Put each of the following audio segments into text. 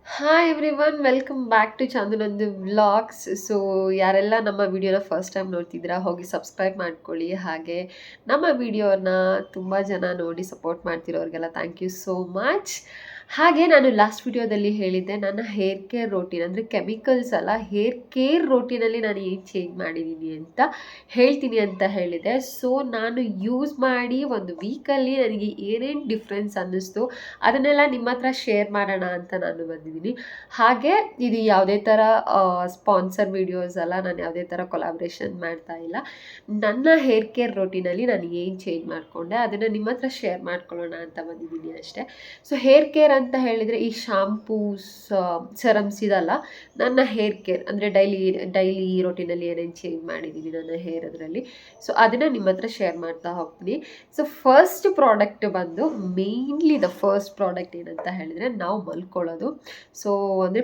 Hi everyone welcome back to ಚಂದನಂದು vlogs. So ಯಾರೆಲ್ಲ ನಮ್ಮ ವಿಡಿಯೋನ ಫಸ್ಟ್ ಟೈಮ್ ನೋಡ್ತಿದ್ದೀರಾ ಹೋಗಿ ಸಬ್ಸ್ಕ್ರೈಬ್ ಮಾಡ್ಕೊಳ್ಳಿ. ಹಾಗೆ ನಮ್ಮ ವಿಡಿಯೋನ ತುಂಬ ಜನ ನೋಡಿ ಸಪೋರ್ಟ್ ಮಾಡ್ತಿರೋರಿಗೆಲ್ಲ ಥ್ಯಾಂಕ್ ಯು ಸೋ ಮಚ್. ಹಾಗೆ ನಾನು ಲಾಸ್ಟ್ ವಿಡಿಯೋದಲ್ಲಿ ಹೇಳಿದ್ದೆ ನನ್ನ ಹೇರ್ ಕೇರ್ ರೋಟೀನ್ ಅಂದರೆ ಕೆಮಿಕಲ್ಸ್ ಅಲ್ಲ, ಹೇರ್ ಕೇರ್ ರೋಟೀನಲ್ಲಿ ನಾನು ಏನು ಚೇಂಜ್ ಮಾಡಿದ್ದೀನಿ ಅಂತ ಹೇಳ್ತೀನಿ ಅಂತ ಹೇಳಿದೆ. ಸೊ ನಾನು ಯೂಸ್ ಮಾಡಿ ಒಂದು ವೀಕಲ್ಲಿ ನನಗೆ ಏನೇನು ಡಿಫ್ರೆನ್ಸ್ ಅನ್ನಿಸ್ತು ಅದನ್ನೆಲ್ಲ ನಿಮ್ಮ ಹತ್ರ ಶೇರ್ ಮಾಡೋಣ ಅಂತ ನಾನು ಬಂದಿದ್ದೀನಿ. ಹಾಗೆ ಇದು ಯಾವುದೇ ಥರ ಸ್ಪಾನ್ಸರ್ ವಿಡಿಯೋಸ್ ಅಲ್ಲ, ನಾನು ಯಾವುದೇ ಥರ ಕೊಲಾಬ್ರೇಷನ್ ಮಾಡ್ತಾ ಇಲ್ಲ. ನನ್ನ ಹೇರ್ ಕೇರ್ ರೋಟೀನಲ್ಲಿ ನಾನು ಏನು ಚೇಂಜ್ ಮಾಡಿಕೊಂಡೆ ಅದನ್ನು ನಿಮ್ಮ ಹತ್ರ ಶೇರ್ ಮಾಡ್ಕೊಳ್ಳೋಣ ಅಂತ ಬಂದಿದ್ದೀನಿ ಅಷ್ಟೇ. ಸೊ ಹೇರ್ ಕೇರ್ ಅಂತ ಹೇಳಿದರೆ ಈ ಶಾಂಪೂಸ್ ಸರಮ್ಸ್ ಇದಲ್ಲ, ನನ್ನ ಹೇರ್ ಕೇರ್ ಅಂದರೆ ಡೈಲಿ ರೋಟೀನಲ್ಲಿ ಏನೇನು ಚೇಂಜ್ ಮಾಡಿದ್ದೀನಿ ನನ್ನ ಹೇರ್ ಅದರಲ್ಲಿ. ಸೊ ಅದನ್ನು ನಿಮ್ಮ ಹತ್ರ ಶೇರ್ ಮಾಡ್ತಾ ಹೋಗ್ತೀನಿ. ಸೊ ಫಸ್ಟ್ ಪ್ರಾಡಕ್ಟ್ ಬಂದು ಮೇನ್ಲಿ ದ ಫಸ್ಟ್ ಪ್ರಾಡಕ್ಟ್ ಏನಂತ ಹೇಳಿದರೆ ನಾವು ಮಲ್ಕೊಳ್ಳೋದು. ಸೊ ಅಂದರೆ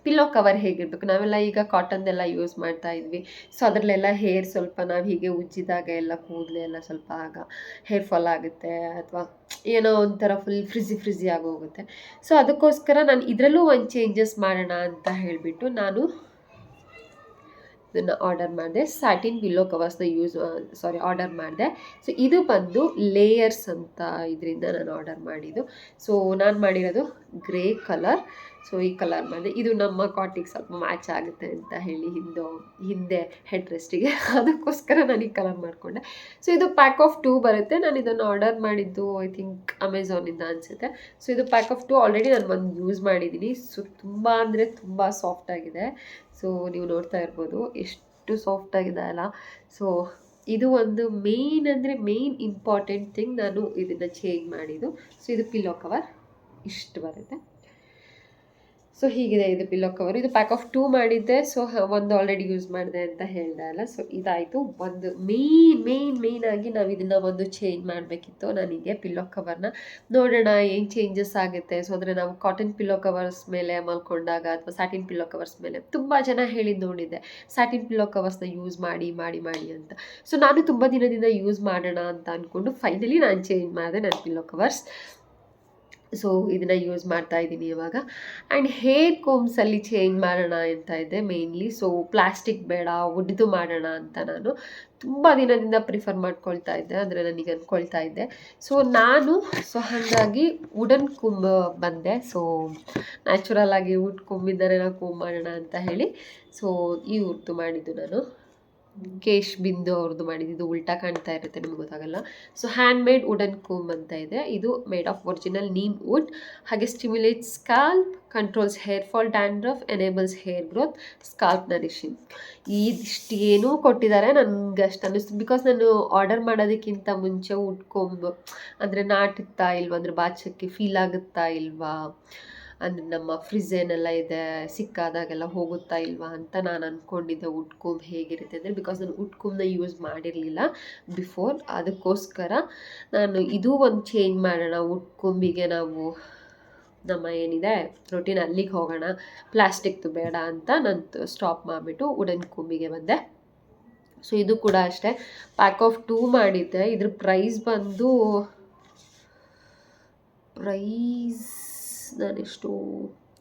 ಪಿಲ್ಲೋ ಕವರ್ ಹೇಗಿರಬೇಕು, ನಾವೆಲ್ಲ ಈಗ ಕಾಟನ್ದೆಲ್ಲ ಯೂಸ್ ಮಾಡ್ತಾ ಇದ್ವಿ. ಸೊ ಅದರಲ್ಲೆಲ್ಲ ಹೇರ್ ಸ್ವಲ್ಪ ನಾವು ಹೀಗೆ ಉಜ್ಜಿದಾಗ ಎಲ್ಲ ಕೂದಲು ಎಲ್ಲ ಸ್ವಲ್ಪ ಆಗ ಹೇರ್ ಫಾಲ್ ಆಗುತ್ತೆ ಅಥವಾ ಏನೋ ಒಂಥರ ಫುಲ್ ಫ್ರಿಝಿ ಆಗೋಗುತ್ತೆ. ಸೊ ಅದಕ್ಕೋಸ್ಕರ ನಾನು ಇದರಲ್ಲೂ ಒಂದು ಚೇಂಜಸ್ ಮಾಡೋಣ ಅಂತ ಹೇಳಿಬಿಟ್ಟು ನಾನು ಇದನ್ನು ಆರ್ಡರ್ ಮಾಡಿದೆ. ಸ್ಯಾಟಿನ್ ಪಿಲ್ಲೋ ಕವರ್ಸ್ನ ಆರ್ಡರ್ ಮಾಡಿದೆ. ಸೊ ಇದು ಬಂದು ಲೇಯರ್ಸ್ ಅಂತ ಇದರಿಂದ ನಾನು ಆರ್ಡರ್ ಮಾಡಿದ್ದು. ಸೊ ನಾನು ಮಾಡಿರೋದು ಗ್ರೇ ಕಲರ್. ಸೊ ಈ ಕಲರ್ ಮಾಡಿದೆ. ಇದು ನಮ್ಮ ಕಾಟಿಗೆ ಸ್ವಲ್ಪ ಮ್ಯಾಚ್ ಆಗುತ್ತೆ ಅಂತ ಹೇಳಿ ಹಿಂದೆ ಹೆಡ್ ರೆಸ್ಟಿಗೆ ಅದಕ್ಕೋಸ್ಕರ ನಾನು ಈ ಕಲರ್ ಮಾಡಿಕೊಂಡೆ. ಸೊ ಇದು ಪ್ಯಾಕ್ ಆಫ್ 2 ಬರುತ್ತೆ. ನಾನು ಇದನ್ನು ಆರ್ಡರ್ ಮಾಡಿದ್ದು ಐ ಥಿಂಕ್ ಅಮೆಝಾನಿಂದ ಅನಿಸುತ್ತೆ. ಸೊ ಇದು ಪ್ಯಾಕ್ ಆಫ್ 2 ಆಲ್ರೆಡಿ ನಾನು ಒಂದು ಯೂಸ್ ಮಾಡಿದ್ದೀನಿ. ಸೊ ತುಂಬ ಅಂದರೆ ತುಂಬ ಸಾಫ್ಟಾಗಿದೆ. ಸೊ ನೀವು ನೋಡ್ತಾ ಇರ್ಬೋದು ಎಷ್ಟು ಸಾಫ್ಟಾಗಿದೆ ಅಲ್ಲ. ಸೊ ಇದು ಒಂದು ಮೇನ್ ಇಂಪಾರ್ಟೆಂಟ್ ಥಿಂಗ್ ನಾನು ಇದನ್ನು ಚೇಂಜ್ ಮಾಡಿದ್ದು. ಸೊ ಇದು ಪಿಲ್ಲೋ ಕವರ್ ಇಷ್ಟು ಬರುತ್ತೆ. ಸೊ ಹೀಗಿದೆ ಇದು ಪಿಲ್ಲೋ ಕವರ್. ಇದು ಪ್ಯಾಕ್ ಆಫ್ 2 ಮಾಡಿದ್ದೆ. ಸೊ ಒಂದು ಆಲ್ರೆಡಿ ಯೂಸ್ ಮಾಡಿದೆ ಅಂತ ಹೇಳಿದೆ ಅಲ್ಲ. ಸೊ ಇದಾಯಿತು. ಒಂದು ಮೇನ್ ಆಗಿ ನಾವು ಇದನ್ನು ಒಂದು ಚೇಂಜ್ ಮಾಡಬೇಕಿತ್ತು. ನನಗೆ ಪಿಲ್ಲೋ ಕವರ್ನ ನೋಡೋಣ ಏನು ಚೇಂಜಸ್ ಆಗುತ್ತೆ. ಸೊ ಅಂದರೆ ನಾವು ಕಾಟನ್ ಪಿಲ್ಲೋ ಕವರ್ಸ್ ಮೇಲೆ ಮಲ್ಕೊಂಡಾಗ ಅಥವಾ ಸ್ಯಾಟಿನ್ ಪಿಲ್ಲೋ ಕವರ್ಸ್ ಮೇಲೆ ತುಂಬ ಜನ ಹೇಳಿದ್ದು ನೋಡಿದ್ದೆ, ಸ್ಯಾಟಿನ್ ಪಿಲ್ಲೋ ಕವರ್ಸ್ನ ಯೂಸ್ ಮಾಡಿ ಅಂತ. ಸೊ ನಾನು ತುಂಬ ದಿನದಿಂದ ಯೂಸ್ ಮಾಡೋಣ ಅಂತ ಅಂದ್ಕೊಂಡು ಫೈನಲಿ ನಾನು ಚೇಂಜ್ ಮಾಡಿದೆ ನನ್ನ ಪಿಲ್ಲೋ ಕವರ್ಸ್. ಸೊ ಇದನ್ನು ಯೂಸ್ ಮಾಡ್ತಾ ಇದ್ದೀನಿ ಇವಾಗ. ಆ್ಯಂಡ್ ಹೇರ್ ಕೋಮ್ಸಲ್ಲಿ ಚೇಂಜ್ ಮಾಡೋಣ ಅಂತ ಇದೆ ಮೇನ್ಲಿ. ಸೊ ಪ್ಲಾಸ್ಟಿಕ್ ಬೇಡ, ವುಡ್ದು ಮಾಡೋಣ ಅಂತ ನಾನು ತುಂಬ ದಿನದಿಂದ ಪ್ರಿಫರ್ ಮಾಡ್ಕೊಳ್ತಾ ಇದ್ದೆ, ಅಂದರೆ ನನಗೆ ಅಂದ್ಕೊಳ್ತಾ ಇದ್ದೆ. ಸೊ ಹಾಗಾಗಿ ವುಡನ್ ಕೂಮ್ ಬಂದೆ. ಸೊ ನ್ಯಾಚುರಲ್ ಆಗಿ ವುಡ್ ಕೂಮಿಂದನೇ ನಾವು ಕೂಮ್ ಮಾಡೋಣ ಅಂತ ಹೇಳಿ ಸೊ ಇವ್ರದ್ದು ಮಾಡಿದ್ದು ನಾನು ಕೇಶ್ ಬಿಂದು ಅವ್ರದ್ದು ಮಾಡಿದ್ದು. ಉಲ್ಟಾ ಕಾಣ್ತಾ ಇರುತ್ತೆ, ನಿಮ್ಗೆ ಗೊತ್ತಾಗಲ್ಲ. So hand made wooden comb ಅಂತ ಇದೆ. ಇದು made of original neem wood. ಹಾಗೆ stimulates scalp, controls hair fall, dandruff, enables hair growth, scalp nourishing. ಇದಿಷ್ಟು ಏನೂ ಕೊಟ್ಟಿದ್ದಾರೆ. ನನಗೆ ಅಷ್ಟು ಅನ್ನಿಸ್ತು ಬಿಕಾಸ್ ನಾನು ಆರ್ಡರ್ ಮಾಡೋದಕ್ಕಿಂತ ಮುಂಚೆ ವುಡ್ ಕೂಮ್ ಅಂದರೆ ನಾಟುತ್ತಾ ಇಲ್ವಾ, ಅಂದರೆ ಬಾಚಕ್ಕೆ ಫೀಲ್ ಆಗುತ್ತಾ ಇಲ್ವಾ, ಅಂದರೆ ನಮ್ಮ ಫ್ರಿಜ್ ಏನೆಲ್ಲ ಇದೆ ಸಿಕ್ಕಾದಾಗೆಲ್ಲ ಹೋಗುತ್ತಾ ಇಲ್ವಾ ಅಂತ ನಾನು ಅಂದ್ಕೊಂಡಿದ್ದೆ ವುಡ್ ಕೂಮ್ ಹೇಗಿರುತ್ತೆ ಅಂದರೆ. ಬಿಕಾಸ್ ನಾನು ವುಡ್ ಕೂಮ್ನ ಯೂಸ್ ಮಾಡಿರಲಿಲ್ಲ ಬಿಫೋರ್. ಅದಕ್ಕೋಸ್ಕರ ನಾನು ಇದು ಒಂದು ಚೇಂಜ್ ಮಾಡೋಣ, ವುಡ್ ಕೂಂಬಿಗೆ ನಾವು ನಮ್ಮ ಏನಿದೆ ರೊಟೀನ್ ಅಲ್ಲಿಗೆ ಹೋಗೋಣ, ಪ್ಲಾಸ್ಟಿಕ್ದು ಬೇಡ ಅಂತ ನಾನು ಸ್ಟಾಪ್ ಮಾಡಿಬಿಟ್ಟು ವುಡನ್ ಕೂಂಬಿಗೆ ಬಂದೆ. ಸೊ ಇದು ಕೂಡ ಅಷ್ಟೇ ಪ್ಯಾಕ್ ಆಫ್ 2 ಮಾಡಿದ್ದೆ. ಇದ್ರ ಪ್ರೈಸ್ ನಾನೆಷ್ಟು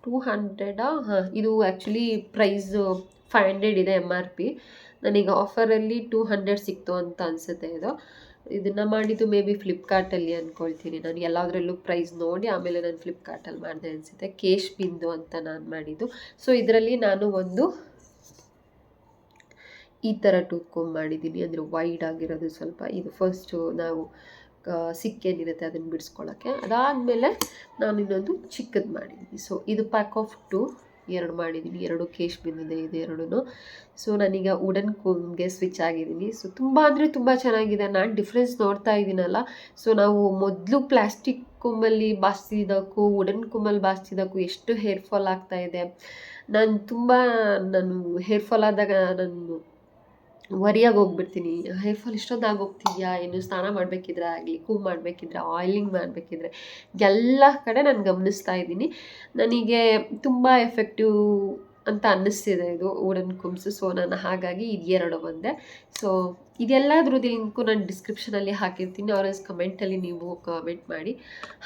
200 ಇದು ಆ್ಯಕ್ಚುಲಿ ಪ್ರೈಸ್ 500 ಇದೆ MRP. ನನಗೆ ಆಫರಲ್ಲಿ 200 ಸಿಕ್ತು ಅಂತ ಅನಿಸುತ್ತೆ. ಇದನ್ನು ಮಾಡಿದ್ದು ಮೇ ಬಿ ಫ್ಲಿಪ್ಕಾರ್ಟಲ್ಲಿ ಅಂದ್ಕೊಳ್ತೀನಿ ನಾನು. ಎಲ್ಲದರಲ್ಲೂ ಪ್ರೈಸ್ ನೋಡಿ ಆಮೇಲೆ ನಾನು ಫ್ಲಿಪ್ಕಾರ್ಟಲ್ಲಿ ಮಾಡಿದೆ ಅನಿಸುತ್ತೆ. ಕೇಶ್ ಬಿಂದು ಅಂತ ನಾನು ಮಾಡಿದ್ದು. ಸೊ ಇದರಲ್ಲಿ ನಾನು ಒಂದು ಈ ಥರ ಟೂತ್ ಕೂಮ್ ಮಾಡಿದ್ದೀನಿ, ಅಂದರೆ ವೈಡ್ ಆಗಿರೋದು ಸ್ವಲ್ಪ. ಇದು ಫಸ್ಟು ನಾವು ಸಿಕ್ಕೇನಿರುತ್ತೆ ಅದನ್ನು ಬಿಡಿಸ್ಕೊಳ್ಳೋಕ್ಕೆ. ಅದಾದಮೇಲೆ ನಾನು ಇನ್ನೊಂದು ಚಿಕ್ಕದು ಮಾಡಿದ್ದೀನಿ. ಸೊ ಇದು ಪ್ಯಾಕ್ ಆಫ್ 2 2 ಮಾಡಿದ್ದೀನಿ. 2 ಕೇಶ್ ಬಿಂದಿದೆ ಇದು ಎರಡೂ. ಸೊ ನಾನೀಗ ವುಡನ್ ಕೂಮ್ಗೆ ಸ್ವಿಚ್ ಆಗಿದ್ದೀನಿ. ಸೊ ತುಂಬ ಅಂದರೆ ತುಂಬ ಚೆನ್ನಾಗಿದೆ. ನಾನು ಡಿಫ್ರೆನ್ಸ್ ನೋಡ್ತಾ ಇದ್ದೀನಲ್ಲ. ಸೊ ನಾವು ಮೊದಲು ಪ್ಲಾಸ್ಟಿಕ್ ಕೂಮಲ್ಲಿ ಬಾಚ್ತಿದ್ದಕ್ಕೂ ವುಡನ್ ಕೂಮಲ್ಲಿ ಬಾಚ್ತಿದ್ದಕ್ಕೂ ಎಷ್ಟು ಹೇರ್ ಫಾಲ್ ಆಗ್ತಾಯಿದೆ. ನಾನು ಹೇರ್ ಫಾಲ್ ಆದಾಗ ನಾನು ವರಿಯಾಗಿ ಹೋಗ್ಬಿಡ್ತೀನಿ. ಹೇರ್ ಫಾಲ್ ಇಷ್ಟೊಂದು ಆಗೋಗ್ತಿದೆಯಾ, ಏನು ಸ್ನಾನ ಮಾಡಬೇಕಿದ್ರೆ ಆಗಲಿ, ಕೂಮ್ ಮಾಡಬೇಕಿದ್ರೆ, ಆಯಿಲಿಂಗ್ ಮಾಡಬೇಕಿದ್ರೆ ಎಲ್ಲ ಕಡೆ ನಾನು ಗಮನಿಸ್ತಾ ಇದ್ದೀನಿ. ನನಗೆ ತುಂಬ ಎಫೆಕ್ಟಿವ್ ಅಂತ ಅನ್ನಿಸ್ತಿದೆ ಇದು ವುಡನ್ ಕುಮ್ಸು. ಸೊ ನಾನು ಹಾಗಾಗಿ ಇದೆರಡು ಬಂದೆ. ಸೊ ಇದೆಲ್ಲದ್ರದ್ದು ಲಿಂಕು ನಾನು ಡಿಸ್ಕ್ರಿಪ್ಷನಲ್ಲಿ ಹಾಕಿರ್ತೀನಿ, ಆರ್ಎಸ್ ಕಮೆಂಟಲ್ಲಿ ನೀವು ಕಮೆಂಟ್ ಮಾಡಿ.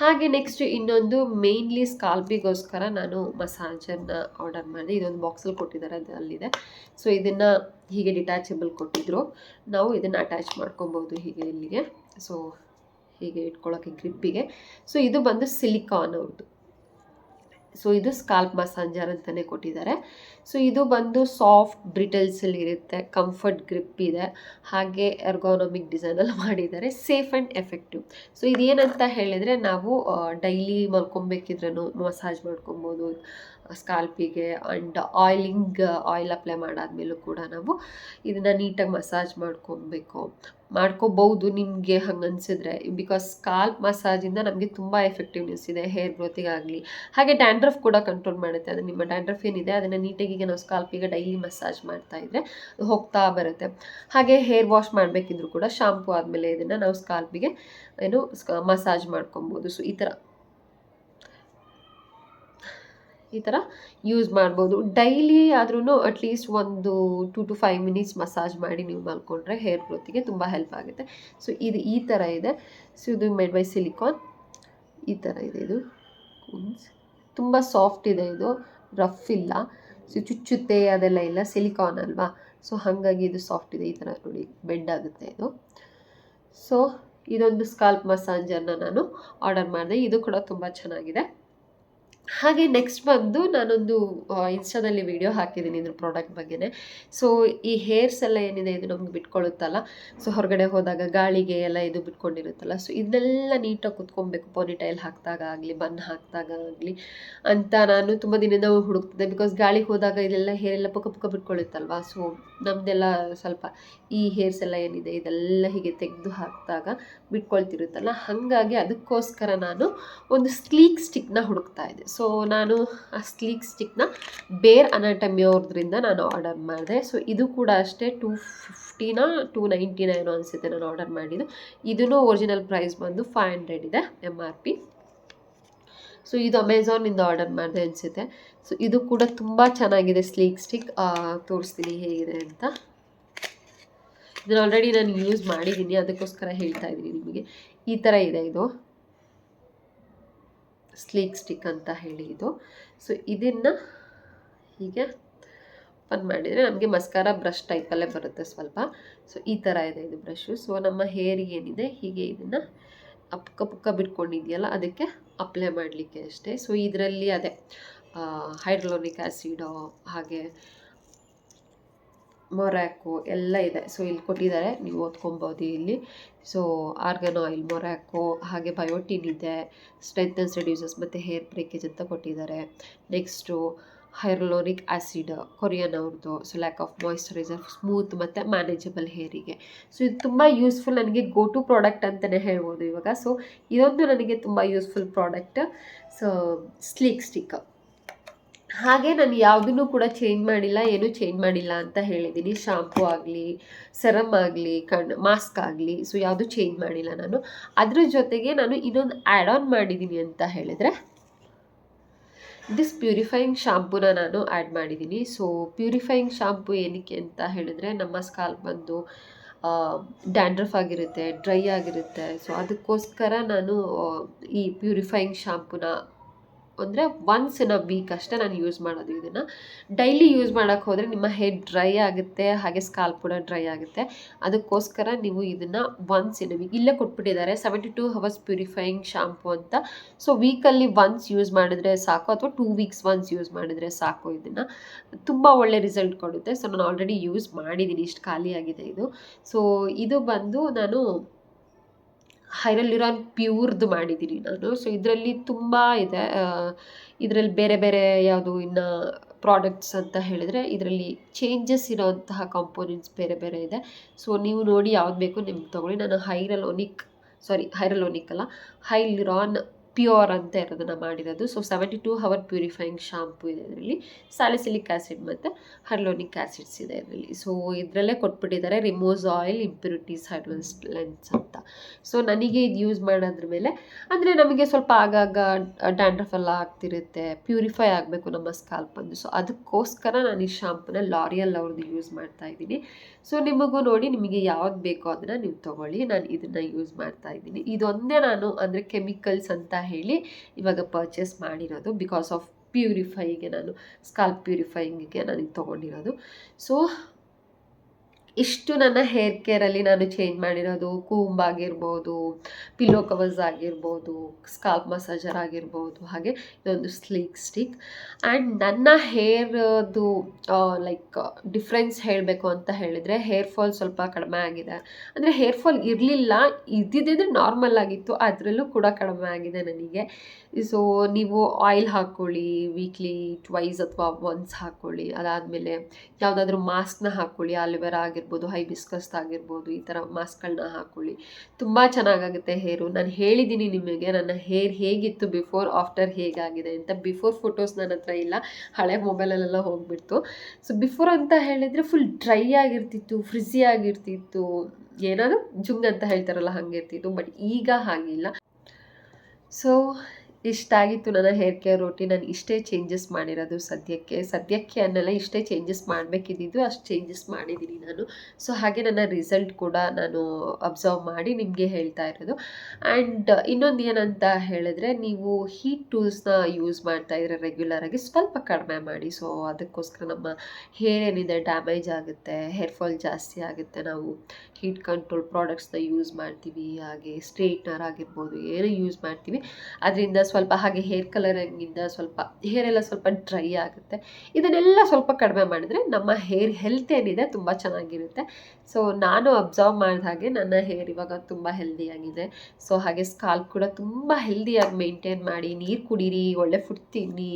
ಹಾಗೆ ನೆಕ್ಸ್ಟ್ ಇನ್ನೊಂದು ಮೇನ್ಲಿ ಸ್ಕಾಲ್ಪಿಗೋಸ್ಕರ ನಾನು ಮಸಾಜನ್ನು ಆರ್ಡರ್ ಮಾಡಿದೆ. ಇದೊಂದು ಬಾಕ್ಸಲ್ಲಿ ಕೊಟ್ಟಿದ್ದಾರೆ, ಅದು ಅಲ್ಲಿದೆ. ಸೊ ಇದನ್ನು ಹೀಗೆ ಡಿಟ್ಯಾಚಬಲ್ ಕೊಟ್ಟಿದ್ರು, ನಾವು ಇದನ್ನು ಅಟ್ಯಾಚ್ ಮಾಡ್ಕೊಬೋದು ಹೀಗೆ ಇಲ್ಲಿಗೆ. ಸೊ ಹೀಗೆ ಇಟ್ಕೊಳ್ಳೋಕ್ಕೆ ಗ್ರಿಪ್ಪಿಗೆ. ಸೊ ಇದು ಬಂದು ಸಿಲಿಕಾನ್ ಅವ್ರದ್ದು. ಸೊ ಇದು ಸ್ಕಾಲ್ಪ್ ಮಸಾಜರ್ ಅಂತಲೇ ಕೊಟ್ಟಿದ್ದಾರೆ. ಸೊ ಇದು ಬಂದು ಸಾಫ್ಟ್ ಬ್ರಿಟಲ್ಸಲ್ಲಿ ಇರುತ್ತೆ, ಕಂಫರ್ಟ್ ಗ್ರಿಪ್ ಇದೆ, ಹಾಗೆ ಎರ್ಗೋನಮಿಕ್ ಡಿಸೈನಲ್ಲಿ ಮಾಡಿದ್ದಾರೆ, ಸೇಫ್ ಆ್ಯಂಡ್ ಎಫೆಕ್ಟಿವ್. ಸೊ ಇದೇನಂತ ಹೇಳಿದರೆ ನಾವು ಡೈಲಿ ಮಲ್ಕೊಬೇಕಿದ್ರೂ ಮಸಾಜ್ ಮಾಡ್ಕೊಬೋದು ಸ್ಕಾಲ್ಪಿಗೆ. ಆ್ಯಂಡ್ ಆಯಿಲ್ ಅಪ್ಲೈ ಮಾಡಾದ್ಮೇಲೂ ಕೂಡ ನಾವು ಇದನ್ನು ನೀಟಾಗಿ ಮಸಾಜ್ ಮಾಡ್ಕೋಬಹುದು ನಿಮಗೆ ಹಂಗೆ ಅನಿಸಿದ್ರೆ. ಬಿಕಾಸ್ ಸ್ಕಾಲ್ಪ್ ಮಸಾಜಿಂದ ನಮಗೆ ತುಂಬ ಎಫೆಕ್ಟಿವ್ನೆಸ್ ಇದೆ ಹೇರ್ ಗ್ರೋತಿಗಾಗಲಿ, ಹಾಗೆ ಡ್ಯಾಂಡ್ರಫ್ ಕೂಡ ಕಂಟ್ರೋಲ್ ಮಾಡುತ್ತೆ. ಅದು ನಿಮ್ಮ ಡ್ಯಾಂಡ್ರಫ್ ಏನಿದೆ ಅದನ್ನು ನೀಟಾಗಿ ನಾವು ಸ್ಕಾಲ್ಪಿಗೆ ಡೈಲಿ ಮಸಾಜ್ ಮಾಡ್ತಾಯಿದ್ರೆ ಹೋಗ್ತಾ ಬರುತ್ತೆ. ಹಾಗೆ ಹೇರ್ ವಾಶ್ ಮಾಡಬೇಕಿದ್ರು ಕೂಡ ಶಾಂಪೂ ಆದಮೇಲೆ ಇದನ್ನು ನಾವು ಸ್ಕಾಲ್ಪಿಗೆ ಮಸಾಜ್ ಮಾಡ್ಕೊಬೋದು. ಸೊ ಈ ಥರ ಯೂಸ್ ಮಾಡ್ಬೋದು. ಡೈಲಿ ಆದ್ರೂ ಅಟ್ಲೀಸ್ಟ್ ಒಂದು 2 to 5 ಮಿನಿಟ್ಸ್ ಮಸಾಜ್ ಮಾಡಿ ನೀವು ಮಲ್ಕೊಂಡ್ರೆ ಹೇರ್ ಗ್ರೋತಿಗೆ ತುಂಬ ಹೆಲ್ಪ್ ಆಗುತ್ತೆ. ಸೊ ಇದು ಈ ಥರ ಇದೆ. ಸೊ ಇದು ಮೇಡ್ ಬೈ ಸಿಲಿಕಾನ್, ಈ ಥರ ಇದೆ. ಇದು ತುಂಬ ಸಾಫ್ಟ್ ಇದೆ, ಇದು ರಫ್ ಇಲ್ಲ, ಸೊ ಚುಚ್ಚುತ್ತೆ ಅದೆಲ್ಲ ಇಲ್ಲ, ಸಿಲಿಕಾನ್ ಅಲ್ವಾ. ಸೊ ಹಾಗಾಗಿ ಇದು ಸಾಫ್ಟ್ ಇದೆ, ಈ ಥರ ನೋಡಿ ಬೆಂಡ್ ಆಗುತ್ತೆ ಇದು. ಸೊ ಇದೊಂದು ಸ್ಕಾಲ್ಪ್ ಮಸಾಜರ್ನ ನಾನು ಆರ್ಡರ್ ಮಾಡಿದೆ, ಇದು ಕೂಡ ತುಂಬ ಚೆನ್ನಾಗಿದೆ. ಹಾಗೆ ನೆಕ್ಸ್ಟ್ ಬಂದು ನಾನೊಂದು ಇನ್ಸ್ಟಾದಲ್ಲಿ ವಿಡಿಯೋ ಹಾಕಿದ್ದೀನಿ ಇದ್ರ ಪ್ರಾಡಕ್ಟ್ ಬಗ್ಗೆನೇ. ಸೊ ಈ ಹೇರ್ಸ್ ಎಲ್ಲ ಏನಿದೆ ಇದು ನಮ್ಗೆ ಬಿಟ್ಕೊಳ್ಳುತ್ತಲ್ಲ, ಸೊ ಹೊರಗಡೆ ಹೋದಾಗ ಗಾಳಿಗೆ ಎಲ್ಲ ಇದು ಬಿಟ್ಕೊಂಡಿರುತ್ತಲ್ಲ, ಸೊ ಇದನ್ನೆಲ್ಲ ನೀಟಾಗಿ ಕುತ್ಕೊಬೇಕು ಪೋನಿಟೈಲ್ ಹಾಕಿದಾಗ ಆಗಲಿ, ಬನ್ ಹಾಕಿದಾಗ ಆಗಲಿ ಅಂತ ನಾನು ತುಂಬ ದಿನದಿಂದ ಹುಡುಕ್ತಿದ್ದೆ. ಬಿಕಾಸ್ ಗಾಳಿಗೆ ಹೋದಾಗ ಇದೆಲ್ಲ ಹೇರೆಲ್ಲ ಪುಕ್ಕ ಬಿಟ್ಕೊಳ್ಳುತ್ತಲ್ವ. ಸೊ ನಮ್ಮದೆಲ್ಲ ಸ್ವಲ್ಪ ಈ ಹೇರ್ಸ್ ಎಲ್ಲ ಏನಿದೆ ಇದೆಲ್ಲ ಹೀಗೆ ತೆಗೆದು ಹಾಕಿದಾಗ ಬಿಟ್ಕೊಳ್ತಿರುತ್ತಲ್ಲ, ಹಾಗಾಗಿ ಅದಕ್ಕೋಸ್ಕರ ನಾನು ಒಂದು ಸ್ಲೀಕ್ ಸ್ಟಿಕ್ನ ಹುಡುಕ್ತಾ ಇದ್ದೆ. ಸೊ ನಾನು ಆ ಸ್ಲೀಕ್ ಸ್ಟಿಕ್ನ ಬೇರ್ ಅನಾಟಮಿ ಅವ್ರದ್ರಿಂದ ನಾನು ಆರ್ಡರ್ ಮಾಡಿದೆ. ಸೊ ಇದು ಕೂಡ ಅಷ್ಟೇ 250 299 ಅನಿಸುತ್ತೆ ನಾನು ಆರ್ಡರ್ ಮಾಡಿದ್ದು. ಇದೂ ಒರಿಜಿನಲ್ ಪ್ರೈಸ್ ಬಂದು 500 ಇದೆ MRP. ಸೊ ಇದು ಅಮೆಝಾನಿಂದ ಆರ್ಡರ್ ಮಾಡಿದೆ ಅನಿಸುತ್ತೆ. ಸೊ ಇದು ಕೂಡ ತುಂಬ ಚೆನ್ನಾಗಿದೆ ಸ್ಲೀಕ್ ಸ್ಟಿಕ್. ತೋರಿಸ್ತೀನಿ ಹೇಗಿದೆ ಅಂತ. ಇದನ್ನು ಆಲ್ರೆಡಿ ನಾನು ಯೂಸ್ ಮಾಡಿದ್ದೀನಿ, ಅದಕ್ಕೋಸ್ಕರ ಹೇಳ್ತಾ ಇದ್ದೀನಿ ನಿಮಗೆ. ಈ ಥರ ಇದೆ ಇದು ಸ್ಲೀಕ್ ಸ್ಟಿಕ್ ಅಂತ ಹೇಳಿ ಇದು. ಸೊ ಇದನ್ನು ಹೀಗೆ ಓಪನ್ ಮಾಡಿದರೆ ನಮಗೆ ಮಸ್ಕಾರ ಬ್ರಷ್ ಟೈಪಲ್ಲೇ ಬರುತ್ತೆ ಸ್ವಲ್ಪ. ಸೊ ಈ ಥರ ಇದೆ ಇದು ಬ್ರಷು. ಸೊ ನಮ್ಮ ಹೇರಿಗೆ ಏನಿದೆ ಹೀಗೆ ಇದನ್ನು ಪುಕ್ಕ ಬಿಟ್ಕೊಂಡಿದೆಯಲ್ಲ ಅದಕ್ಕೆ ಅಪ್ಲೈ ಮಾಡಲಿಕ್ಕೆ ಅಷ್ಟೇ. ಸೊ ಇದರಲ್ಲಿ ಅದೇ ಹೈಡ್ರೋನಿಕ್ ಆ್ಯಸಿಡು ಹಾಗೆ ಮೊರ್ಯಾಕೋ ಎಲ್ಲ ಇದೆ. ಸೊ ಇಲ್ಲಿ ಕೊಟ್ಟಿದ್ದಾರೆ, ನೀವು ಓದ್ಕೊಬೋದು ಇಲ್ಲಿ. ಸೊ ಆರ್ಗನ್ ಆಯಿಲ್, ಮೊರ್ಯಾಕೋ, ಹಾಗೆ ಬಯೋಟಿನ್ ಇದೆ, ಸ್ಟ್ರೆಂಥನ್ಸ್ ರೆಡ್ಯೂಸಸ್ ಮತ್ತು ಹೇರ್ ಬ್ರೇಕೇಜ್ ಅಂತ ಕೊಟ್ಟಿದ್ದಾರೆ. ನೆಕ್ಸ್ಟು ಹೈಡ್ರೋನಿಕ್ ಆ್ಯಸಿಡ್ ಕೊರಿಯನ್ ಅವ್ರದ್ದು. So lack of moisturiser, smooth ಮತ್ತು ಮ್ಯಾನೇಜಬಲ್ ಹೇರಿಗೆ. ಸೊ ಇದು ತುಂಬ ಯೂಸ್ಫುಲ್, ನನಗೆ ಗೋ ಟು ಪ್ರಾಡಕ್ಟ್ ಅಂತಲೇ ಹೇಳ್ಬೋದು ಇವಾಗ. ಸೊ ಇದೊಂದು ನನಗೆ ತುಂಬ useful product. So sleek stick. ಹಾಗೆ ನಾನು ಯಾವುದನ್ನು ಕೂಡ ಚೇಂಜ್ ಮಾಡಿಲ್ಲ, ಏನೂ ಚೇಂಜ್ ಮಾಡಿಲ್ಲ ಅಂತ ಹೇಳಿದ್ದೀನಿ. ಶಾಂಪೂ ಆಗಲಿ, ಸೆರಮ್ ಆಗಲಿ, ಮಾಸ್ಕ್ ಆಗಲಿ, ಸೊ ಯಾವುದೂ ಚೇಂಜ್ ಮಾಡಿಲ್ಲ ನಾನು. ಅದ್ರ ಜೊತೆಗೆ ನಾನು ಇನ್ನೊಂದು ಆ್ಯಡ್ ಆನ್ ಮಾಡಿದ್ದೀನಿ ಅಂತ ಹೇಳಿದರೆ ದಿಸ್ ಪ್ಯೂರಿಫೈಯಿಂಗ್ ಶಾಂಪೂನ ನಾನು ಆ್ಯಡ್ ಮಾಡಿದ್ದೀನಿ. ಸೊ ಪ್ಯೂರಿಫೈಯಿಂಗ್ ಶಾಂಪೂ ಏನಕ್ಕೆ ಅಂತ ಹೇಳಿದ್ರೆ ನಮ್ಮ ಸ್ಕಾಲ್ಪ್ ಬಂದು ಡ್ಯಾಂಡ್ರಫ್ ಆಗಿರುತ್ತೆ, ಡ್ರೈ ಆಗಿರುತ್ತೆ. ಸೊ ಅದಕ್ಕೋಸ್ಕರ ನಾನು ಈ ಪ್ಯೂರಿಫೈಯಿಂಗ್ ಶಾಂಪೂನ ಅಂದರೆ ಒನ್ಸ್ ಇನ್ ಅ ವೀಕ್ ಅಷ್ಟೇ ನಾನು ಯೂಸ್ ಮಾಡೋದು. ಇದನ್ನು ಡೈಲಿ ಯೂಸ್ ಮಾಡೋಕ್ಕೆ ಹೋದರೆ ನಿಮ್ಮ ಹೇರ್ ಡ್ರೈ ಆಗುತ್ತೆ, ಹಾಗೆ ಸ್ಕಾಲ್ಪ್ ಕೂಡ ಡ್ರೈ ಆಗುತ್ತೆ. ಅದಕ್ಕೋಸ್ಕರ ನೀವು ಇದನ್ನು ಒನ್ಸ್ ಇನ್ ಅ ವೀಕ್ ಇಲ್ಲೇ ಕೊಟ್ಬಿಟ್ಟಿದ್ದಾರೆ 72 hours ಪ್ಯೂರಿಫೈಯಿಂಗ್ ಶಾಂಪೂ ಅಂತ. ಸೊ ವೀಕಲ್ಲಿ ಒನ್ಸ್ ಯೂಸ್ ಮಾಡಿದ್ರೆ ಸಾಕು, ಅಥವಾ 2 weeks ಒನ್ಸ್ ಯೂಸ್ ಮಾಡಿದರೆ ಸಾಕು. ಇದನ್ನು ತುಂಬ ಒಳ್ಳೆ ರಿಸಲ್ಟ್ ಕೊಡುತ್ತೆ. ಸೊ ನಾನು ಆಲ್ರೆಡಿ ಯೂಸ್ ಮಾಡಿದ್ದೀನಿ, ಇಷ್ಟು ಖಾಲಿಯಾಗಿದೆ ಇದು. ಸೊ ಇದು ಬಂದು ನಾನು ಹೈರಲ್ಯುರಾನ್ ಪ್ಯೂರ್ದು ಮಾಡಿದ್ದೀನಿ ನಾನು. ಸೊ ಇದರಲ್ಲಿ ತುಂಬ ಇದೆ. ಇದರಲ್ಲಿ ಬೇರೆ ಬೇರೆ ಯಾವುದು ಇನ್ನು ಪ್ರಾಡಕ್ಟ್ಸ್ ಅಂತ ಹೇಳಿದರೆ ಇದರಲ್ಲಿ ಚೇಂಜಸ್ ಇರೋವಂತಹ ಕಾಂಪೋನೆಂಟ್ಸ್ ಬೇರೆ ಬೇರೆ ಇದೆ. ಸೊ ನೀವು ನೋಡಿ ಯಾವ್ದು ಬೇಕು ನಿಮ್ಗೆ ತೊಗೊಳ್ಳಿ. ನಾನು ಹೈರಲೋನಿಕ್ ಅಲ್ಲ, ಹೈಲ್ಯುರಾನ್ ಪ್ಯೂರ್ ಅಂತ ಇರೋದನ್ನು ಮಾಡಿರೋದು. ಸೊ 72 ಅವರ್ ಪ್ಯೂರಿಫೈಯಿಂಗ್ ಶಾಂಪೂ ಇದೆ ಇದರಲ್ಲಿ. ಸ್ಯಾಲಿಸಿಲಿಕ್ ಆ್ಯಸಿಡ್ ಮತ್ತು ಹೈಲೋನಿಕ್ ಆ್ಯಸಿಡ್ಸ್ ಇದೆ ಇದರಲ್ಲಿ. ಸೊ ಇದರಲ್ಲೇ ಕೊಟ್ಬಿಟ್ಟಿದ್ದಾರೆ ರಿಮೂವ್ಸ್ ಆಯಿಲ್ ಇಂಪ್ಯೂರಿಟೀಸ್ ಹೈಡ್ರೋಲೆನ್ಸ್ ಅಂತ. ಸೊ ನನಗೆ ಇದು ಯೂಸ್ ಮಾಡೋದ್ರ ಮೇಲೆ ಅಂದರೆ ನಮಗೆ ಸ್ವಲ್ಪ ಆಗಾಗ ಡ್ಯಾಂಡ್ರಫ್ ಎಲ್ಲ ಆಗ್ತಿರುತ್ತೆ, ಪ್ಯೂರಿಫೈ ಆಗಬೇಕು ನಮ್ಮ ಸ್ಕಾಲ್ಪ್ ಅಂದು. ಸೊ ಅದಕ್ಕೋಸ್ಕರ ನಾನು ಈ ಶಾಂಪೂನ ಲಾರಿಯಲ್ ಅವ್ರದ್ದು ಯೂಸ್ ಮಾಡ್ತಾ ಇದ್ದೀನಿ. ಸೊ ನಿಮಗೂ ನೋಡಿ ನಿಮಗೆ ಯಾವ್ದು ಬೇಕೋ ಅದನ್ನು ನೀವು ತೊಗೊಳ್ಳಿ. ನಾನು ಇದನ್ನು ಯೂಸ್ ಮಾಡ್ತಾ ಇದ್ದೀನಿ. ಇದೊಂದೇ ನಾನು ಅಂದರೆ ಕೆಮಿಕಲ್ಸ್ ಅಂತ ಹೇಳಿ ಇವಾಗ ಪರ್ಚೇಸ್ ಮಾಡಿರೋದು. ಬಿಕಾಸ್ ಆಫ್ ಪ್ಯೂರಿಫೈಗೆ ನಾನು ಸ್ಕಾಲ್ಪ್ ಪ್ಯೂರಿಫೈಯಿಂಗಿಗೆ ನಾನು ಇದು ತೊಗೊಂಡಿರೋದು. ಸೊ ಇಷ್ಟು ನನ್ನ ಹೇರ್ ಕೇರಲ್ಲಿ ನಾನು ಚೇಂಜ್ ಮಾಡಿರೋದು. ಕೂಂಬ್ ಆಗಿರ್ಬೋದು, ಪಿಲ್ಲೋ ಕವರ್ಸ್ ಆಗಿರ್ಬೋದು, ಸ್ಕಾಲ್ಪ್ ಮಸಾಜರ್ ಆಗಿರ್ಬೋದು, ಹಾಗೆ ಇದೊಂದು ಸ್ಲೀಕ್ ಸ್ಟಿಕ್. ಆ್ಯಂಡ್ ನನ್ನ ಹೇರ್ದು ಲೈಕ್ ಡಿಫ್ರೆನ್ಸ್ ಹೇಳಬೇಕು ಅಂತ ಹೇಳಿದರೆ ಹೇರ್ ಫಾಲ್ ಸ್ವಲ್ಪ ಕಡಿಮೆ ಆಗಿದೆ. ಅಂದರೆ ಹೇರ್ ಫಾಲ್ ಇರಲಿಲ್ಲ, ಇದ್ದಿದ್ದರೆ ನಾರ್ಮಲ್ ಆಗಿತ್ತು, ಅದರಲ್ಲೂ ಕೂಡ ಕಡಿಮೆ ಆಗಿದೆ ನನಗೆ. ಸೊ ನೀವು ಆಯಿಲ್ ಹಾಕ್ಕೊಳ್ಳಿ, ವೀಕ್ಲಿ ಟ್ವೈಸ್ ಅಥವಾ ಒನ್ಸ್ ಹಾಕ್ಕೊಳ್ಳಿ. ಅದಾದಮೇಲೆ ಯಾವುದಾದ್ರೂ ಮಾಸ್ಕ್ನ ಹಾಕ್ಕೊಳ್ಳಿ, ಆಲಿವೆರಾ ಆಗಿರ್ಬೋದು, ಹೈಬಿಸ್ಕಸ್ ಆಗಿರ್ಬೋದು, ಈ ಥರ ಮಾಸ್ಕ್ಗಳನ್ನ ಹಾಕ್ಕೊಳ್ಳಿ. ತುಂಬ ಚೆನ್ನಾಗಾಗುತ್ತೆ ಹೇರು. ನಾನು ಹೇಳಿದ್ದೀನಿ ನಿಮಗೆ ನನ್ನ ಹೇರ್ ಹೇಗಿತ್ತು ಬಿಫೋರ್ ಆಫ್ಟರ್ ಹೇಗಾಗಿದೆ ಅಂತ. ಬಿಫೋರ್ ಫೋಟೋಸ್ ನನ್ನ ಹತ್ರ ಇಲ್ಲ, ಹಳೆ ಮೊಬೈಲಲ್ಲೆಲ್ಲ ಹೋಗಿಬಿಡ್ತು. ಸೊ ಬಿಫೋರ್ ಅಂತ ಹೇಳಿದರೆ ಫುಲ್ ಡ್ರೈ ಆಗಿರ್ತಿತ್ತು, ಫ್ರಿಝಿ ಆಗಿರ್ತಿತ್ತು, ಏನಾದರೂ ಜುಂಗ್ ಅಂತ ಹೇಳ್ತಾರಲ್ಲ ಹಾಗೆ ಇರ್ತಿತ್ತು. ಬಟ್ ಈಗ ಹಾಗಿಲ್ಲ. ಸೊ ಇಷ್ಟಾಗಿತ್ತು ನನ್ನ ಹೇರ್ ಕೇರ್ ರೂಟೀನ್. ನಾನು ಇಷ್ಟೇ ಚೇಂಜಸ್ ಮಾಡಿರೋದು ಸದ್ಯಕ್ಕೆ ಅನ್ನೆಲ್ಲ ಇಷ್ಟೇ ಚೇಂಜಸ್ ಮಾಡಬೇಕಿದ್ದು ಅಷ್ಟು ಚೇಂಜಸ್ ಮಾಡಿದ್ದೀನಿ ನಾನು. ಸೊ ಹಾಗೆ ನನ್ನ ರಿಸಲ್ಟ್ ಕೂಡ ನಾನು ಅಬ್ಸರ್ವ್ ಮಾಡಿ ನಿಮಗೆ ಹೇಳ್ತಾ ಇರೋದು. ಆ್ಯಂಡ್ ಇನ್ನೊಂದು ಏನಂತ ಹೇಳಿದ್ರೆ, ನೀವು ಹೀಟ್ ಟೂಲ್ಸ್ನ ಯೂಸ್ ಮಾಡ್ತಾ ಇದ್ರೆ ರೆಗ್ಯುಲರಾಗಿ ಸ್ವಲ್ಪ ಕಡಿಮೆ ಮಾಡಿ. ಸೊ ಅದಕ್ಕೋಸ್ಕರ ನಮ್ಮ ಹೇರ್ ಏನಿದೆ ಡ್ಯಾಮೇಜ್ ಆಗುತ್ತೆ, ಹೇರ್ ಫಾಲ್ ಜಾಸ್ತಿ ಆಗುತ್ತೆ. ನಾವು ಹೀಟ್ ಕಂಟ್ರೋಲ್ ಪ್ರಾಡಕ್ಟ್ಸ್ನ ಯೂಸ್ ಮಾಡ್ತೀವಿ, ಹಾಗೆ ಸ್ಟ್ರೇಟ್ನರ್ ಆಗಿರ್ಬೋದು ಏನೋ ಯೂಸ್ ಮಾಡ್ತೀವಿ. ಅದರಿಂದ ಸ್ವಲ್ಪ ಹಾಗೆ ಹೇರ್ ಕಲರಿಂಗಿಂದ ಸ್ವಲ್ಪ ಹೇರೆಲ್ಲ ಸ್ವಲ್ಪ ಡ್ರೈ ಆಗುತ್ತೆ. ಇದನ್ನೆಲ್ಲ ಸ್ವಲ್ಪ ಕಡಿಮೆ ಮಾಡಿದರೆ ನಮ್ಮ ಹೇರ್ ಹೆಲ್ತ್ ಏನಿದೆ ತುಂಬ ಚೆನ್ನಾಗಿರುತ್ತೆ. ಸೊ ನಾನು ಅಬ್ಸರ್ವ್ ಮಾಡಿದ ಹಾಗೆ ನನ್ನ ಹೇರ್ ಇವಾಗ ತುಂಬ ಹೆಲ್ದಿಯಾಗಿದೆ. ಸೊ ಹಾಗೆ ಸ್ಕಾಲ್ಪ್ ಕೂಡ ತುಂಬ ಹೆಲ್ದಿಯಾಗಿ ಮೇಂಟೈನ್ ಮಾಡಿ, ನೀರು ಕುಡೀರಿ, ಒಳ್ಳೆ ಫುಡ್ ತಿನ್ನಿ.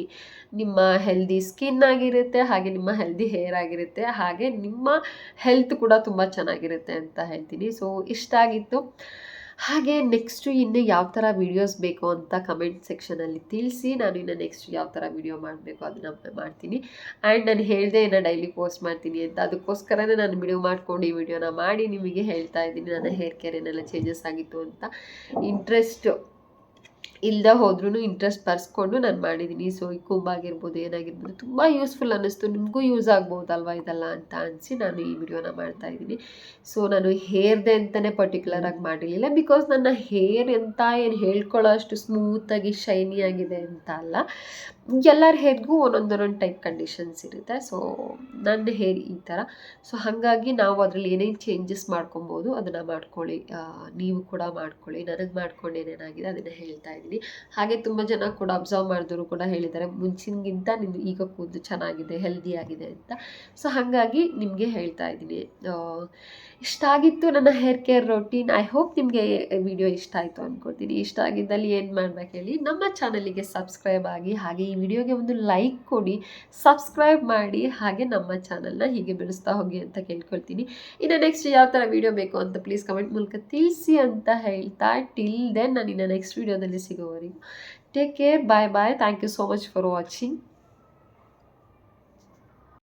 ನಿಮ್ಮ ಹೆಲ್ದಿ ಸ್ಕಿನ್ ಆಗಿರುತ್ತೆ, ಹಾಗೆ ನಿಮ್ಮ ಹೆಲ್ದಿ ಹೇರ್ ಆಗಿರುತ್ತೆ, ಹಾಗೆ ನಿಮ್ಮ ಹೆಲ್ತ್ ಕೂಡ ತುಂಬ ಚೆನ್ನಾಗಿರುತ್ತೆ ಅಂತ ಹೇಳ್ತೀನಿ. ಸೊ ಇಷ್ಟ ಆಗಿತ್ತು. ಹಾಗೆ ನೆಕ್ಸ್ಟು ಇನ್ನು ಯಾವ ಥರ ವೀಡಿಯೋಸ್ ಬೇಕು ಅಂತ ಕಮೆಂಟ್ ಸೆಕ್ಷನಲ್ಲಿ ತಿಳಿಸಿ. ನಾನು ಇನ್ನು ನೆಕ್ಸ್ಟ್ ಯಾವ ಥರ ವೀಡಿಯೋ ಮಾಡಬೇಕು ಅದನ್ನು ಮಾಡ್ತೀನಿ. ಆ್ಯಂಡ್ ನಾನು ಹೇಳಿದೆ ಇನ್ನು ಡೈಲಿ ಪೋಸ್ಟ್ ಮಾಡ್ತೀನಿ ಅಂತ. ಅದಕ್ಕೋಸ್ಕರನೇ ನಾನು ವಿಡಿಯೋ ಮಾಡ್ಕೊಂಡು ಈ ವಿಡಿಯೋನ ಮಾಡಿ ನಿಮಗೆ ಹೇಳ್ತಾ ಇದ್ದೀನಿ ನನ್ನ ಹೇರ್ ಕೇರ್ ಏನೆಲ್ಲ ಚೇಂಜಸ್ ಆಗಿತ್ತು ಅಂತ. ಇಂಟ್ರೆಸ್ಟ್ ಇಲ್ಲದೆ ಹೋದ್ರೂ ಇಂಟ್ರೆಸ್ಟ್ ಬರ್ಸ್ಕೊಂಡು ನಾನು ಮಾಡಿದ್ದೀನಿ. ಸೊ ಈ ಕೂಂಬಾಗಿರ್ಬೋದು ಏನಾಗಿರ್ಬೋದು ತುಂಬ ಯೂಸ್ಫುಲ್ ಅನ್ನಿಸ್ತು, ನಿಮಗೂ ಯೂಸ್ ಆಗ್ಬೋದಲ್ವ ಇದೆಲ್ಲ ಅಂತ ಅನಿಸಿ ನಾನು ಈ ವಿಡಿಯೋನ ಮಾಡ್ತಾಯಿದ್ದೀನಿ. ಸೊ ನಾನು ಹೇರ್ದೆ ಅಂತಲೇ ಪರ್ಟಿಕ್ಯುಲರಾಗಿ ಮಾಡಿರಲಿಲ್ಲ, ಬಿಕಾಸ್ ನನ್ನ ಹೇರ್ ಅಂತ ಏನು ಹೇಳ್ಕೊಳ್ಳೋ ಅಷ್ಟು ಸ್ಮೂತಾಗಿ ಶೈನಿಯಾಗಿದೆ ಅಂತ ಅಲ್ಲ. ಎಲ್ಲರ ಹೇರ್ಗೂ ಒಂದೊಂದು ಟೈಪ್ ಕಂಡೀಷನ್ಸ್ ಇರುತ್ತೆ. ಸೊ ನನ್ನ ಹೇರ್ ಈ ಥರ. ಸೊ ಹಾಗಾಗಿ ನಾವು ಅದರಲ್ಲಿ ಏನೇನು ಚೇಂಜಸ್ ಮಾಡ್ಕೊಬೋದು ಅದನ್ನು ಮಾಡ್ಕೊಳ್ಳಿ, ನೀವು ಕೂಡ ಮಾಡ್ಕೊಳ್ಳಿ. ನನಗೆ ಮಾಡ್ಕೊಂಡು ಏನೇನಾಗಿದೆ ಅದನ್ನು ಹೇಳ್ತಾ ಇದ್ದೀನಿ. ಹಾಗೆ ತುಂಬ ಜನ ಕೂಡ ಅಬ್ಸರ್ವ್ ಮಾಡಿದವರು ಕೂಡ ಹೇಳಿದ್ದಾರೆ, ಮುಂಚಿನಗಿಂತ ನಿಮ್ಮದು ಈಗ ಕೂದಲು ಚೆನ್ನಾಗಿದೆ, ಹೆಲ್ದಿ ಆಗಿದೆ ಅಂತ. ಸೊ ಹಾಗಾಗಿ ನಿಮಗೆ ಹೇಳ್ತಾ ಇದ್ದೀನಿ. ಇಷ್ಟ ಆಗಿತ್ತು ನನ್ನ hair care routine. I hope ನಿಮಗೆ ವಿಡಿಯೋ ಇಷ್ಟ ಆಯಿತು ಅಂದ್ಕೊಳ್ತೀನಿ. ಇಷ್ಟ ಆಗಿದ್ದಲ್ಲಿ ಏನು ಮಾಡ್ಬೇಕು ಹೇಳಿ, ನಮ್ಮ ಚಾನಲಿಗೆ ಸಬ್ಸ್ಕ್ರೈಬ್ ಆಗಿ, ಹಾಗೆ ಈ ವಿಡಿಯೋಗೆ ಒಂದು ಲೈಕ್ ಕೊಡಿ, ಸಬ್ಸ್ಕ್ರೈಬ್ ಮಾಡಿ, ಹಾಗೆ ನಮ್ಮ ಚಾನಲ್ನ ಹೀಗೆ ಬೆಳೆಸ್ತಾ ಹೋಗಿ ಅಂತ ಕೇಳ್ಕೊಳ್ತೀನಿ. ಇನ್ನು ನೆಕ್ಸ್ಟ್ ಯಾವ ಥರ ವಿಡಿಯೋ ಬೇಕು ಅಂತ ಪ್ಲೀಸ್ ಕಮೆಂಟ್ ಮೂಲಕ ತಿಳಿಸಿ ಅಂತ ಹೇಳ್ತಾ, ಟಿಲ್ ದೆನ್ ನಾನು ಇನ್ನು ನೆಕ್ಸ್ಟ್ ವಿಡಿಯೋದಲ್ಲಿ ಸಿಗೋವರೆಗೂ take care, bye bye. Thank you so much for watching.